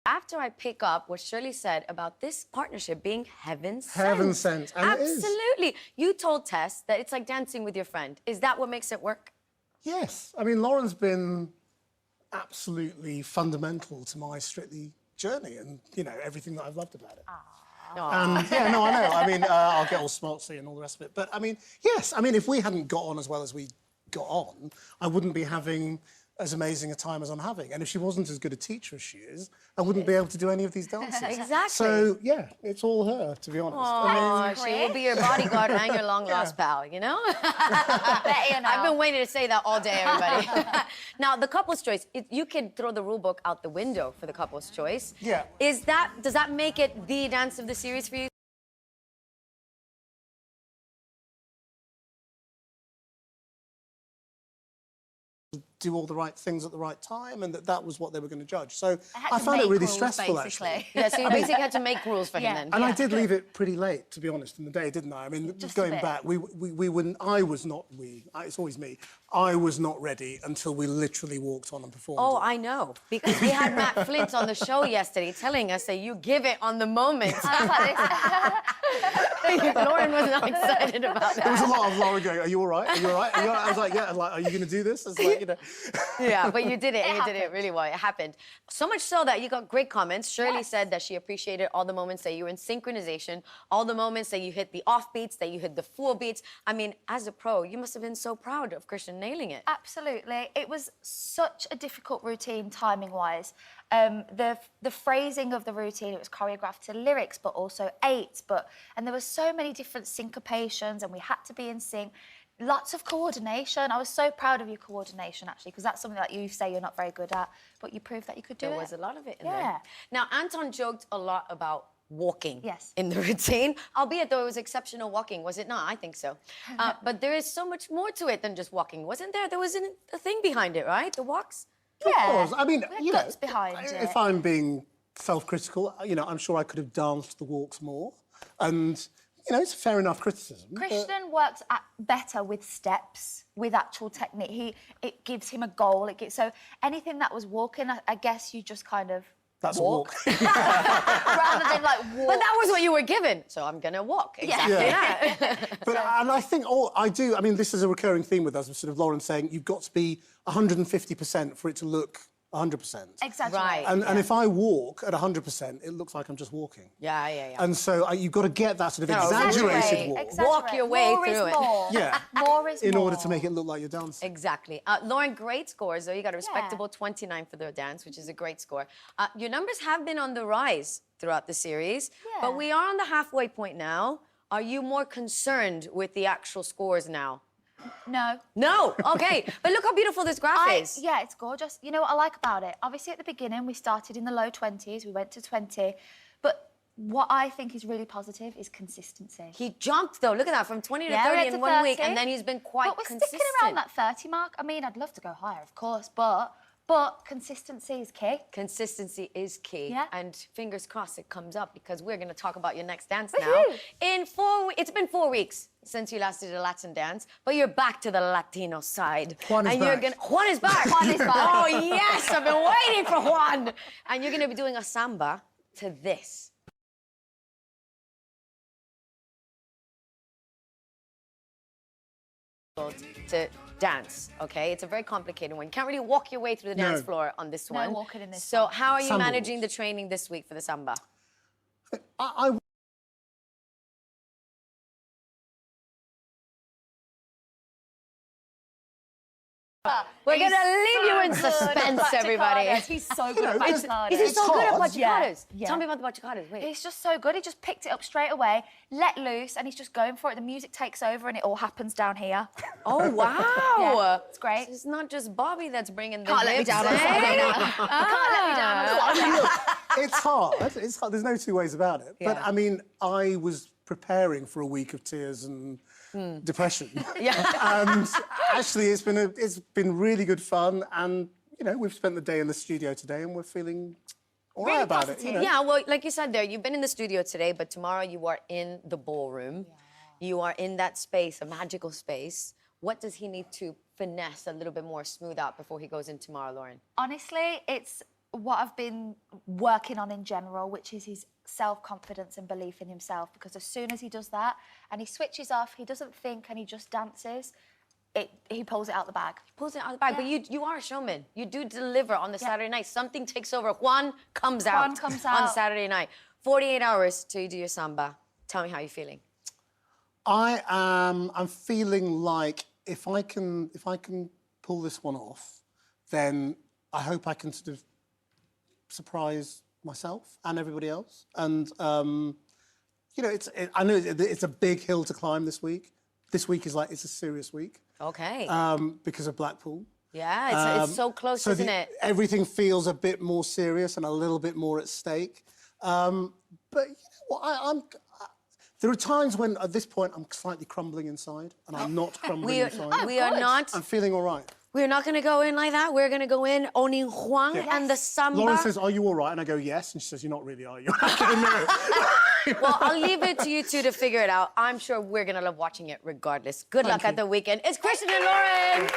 After I pick up what Shirley said about this partnership being heaven sent. Heaven sent, and Absolutely. it is. You told Tess that it's like dancing with your friend. Is that what makes it work? Yes. I mean, Lauren's been absolutely fundamental to my Strictly journey and, you know, everything that I've loved about it. Yeah, no, I know. I mean, I'll get all smartsy and all the rest of it. But, I mean, yes. I mean, if we hadn't got on as well as we got on, I wouldn't be having as amazing a time as I'm having. And if she wasn't as good a teacher as she is, I wouldn't be able to do any of these dances. Exactly. So, yeah, it's all her, to be honest. I mean, she will be your bodyguard and your long-lost pal, you know? I've been waiting to say that all day, everybody. Now, the couple's choice, you can throw the rule book out the window for the couple's choice. Yeah. Does that make it the dance of the series for you? Do all the right things at the right time, and that was what they were going to judge. So I found it really stressful, actually. Yeah, so you basically had to make rules for him then. And I did leave it pretty late, to be honest, in the day, didn't I? I mean, just going back, it's always me. I was not ready until we literally walked on and performed. Oh, I know, because we had Matt Flint on the show yesterday telling us that you give it on the moment. Lauren was not excited about that. There was a lot of Lauren going, "Are you all right? Are you all right? Are you all right?" I was like, "Yeah." Like, "Are you going to do this?" I was like, you know. Yeah, but you did it, and you did it really well. It happened. So much so that you got great comments. Shirley said that she appreciated all the moments that you were in synchronization, all the moments that you hit the off beats, that you hit the full beats. I mean, as a pro, you must have been so proud of Krishnan nailing it. Absolutely. It was such a difficult routine, timing-wise. The phrasing of the routine, it was choreographed to lyrics, but also eights, and there were so many different syncopations, and we had to be in sync. Lots of coordination. I was so proud of your coordination, actually, because that's something that you say you're not very good at, but you proved that you could do it. There was a lot of it in there. Now, Anton joked a lot about walking in the routine, albeit though it was exceptional walking, was it not? I think so. But there is so much more to it than just walking, wasn't there? There was a thing behind it, right? The walks? Of course. I mean, you know, behind if I'm being self-critical, you know, I'm sure I could have danced the walks more. And, you know, it's fair enough criticism. Krishnan works better with steps, with actual technique. It gives him a goal. So anything that was walking, I guess you just kind of That's walk. a walk. Rather than, like, walk. But that was what you were given, so I'm going to walk. Exactly that. And I think, I mean, this is a recurring theme with us, sort of Lauren saying you've got to be 150% for it to look 100%. Exactly. Right. And if I walk at 100%, it looks like I'm just walking. Yeah. And so you've got to get that sort of exaggerated walk. Walk your way more through is it. More. Yeah. More is in more. order to make it look like you're dancing. Exactly. Lauren, great scores, though. You got a respectable 29 for the dance, which is a great score. Your numbers have been on the rise throughout the series, but we are on the halfway point now. Are you more concerned with the actual scores now? No. No? Okay. But look how beautiful this graph is. Yeah, it's gorgeous. You know what I like about it? Obviously, at the beginning, we started in the low 20s. We went to 20. But what I think is really positive is consistency. He jumped, though. Look at that, from 20 to 30 in 1 week, and then he's been quite consistent. But we're sticking around that 30 mark. I mean, I'd love to go higher, of course, but consistency is key. Consistency is key. Yeah. And fingers crossed it comes up, because we're going to talk about your next dance now. It's been 4 weeks since you last did a Latin dance, but you're back to the Latino side. Juan is back. Juan is back. Juan is back. Oh, yes, I've been waiting for Juan. And you're going to be doing a samba to this. To dance, okay? It's a very complicated one. You can't really walk your way through the dance floor on this one. No walking in this So one. how are you Samba managing walks. the training this week for the samba? We're going to leave you in suspense, everybody. He's so good at bachicadas. Is he so good at hard. bachicadas? Yeah. Tell me about the bachicadas, wait. He's just so good. He just picked it up straight away, let loose, and he's just going for it. The music takes over, and it all happens down here. Oh, wow. Yeah, it's great. It's not just Bobby that's bringing the Can't let me hips, down on eh? Friday night. Can't let me down on Friday night. It's hard. It's hard. There's no two ways about it. But, I mean, I was preparing for a week of tears and depression. And actually, it's been really good fun. And, you know, we've spent the day in the studio today and we're feeling all right about it. You know? Yeah, well, like you said there, you've been in the studio today, but tomorrow you are in the ballroom. Yeah. You are in that space, a magical space. What does he need to finesse a little bit more, smooth out before he goes in tomorrow, Lauren? Honestly, it's what I've been working on in general, which is his self-confidence and belief in himself, because as soon as he does that and he switches off, he doesn't think and he just dances, he pulls it out the bag. Pulls it out the bag, but you are a showman. You do deliver on the Saturday night. Something takes over. Juan comes out on Saturday night. 48 hours till you do your samba. Tell me how you're feeling. I'm feeling like if I can pull this one off, then I hope I can sort of surprise myself and everybody else. And you know, I know it's a big hill to climb this week. This week is like, it's a serious week. Okay. Because of Blackpool. Yeah, it's so close, isn't it? Everything feels a bit more serious and a little bit more at stake. But you know what, there are times when, at this point, I'm slightly crumbling inside, and I'm not crumbling inside. We are not. I'm feeling all right. We're not going to go in like that. We're going to go in owning Juan and the samba. Lauren says, "Are you all right?" And I go, "Yes." And she says, "You're not really, are you?" I go, "No." Well, I'll leave it to you two to figure it out. I'm sure we're going to love watching it regardless. Good luck at the weekend. It's Krishnan and Lauren.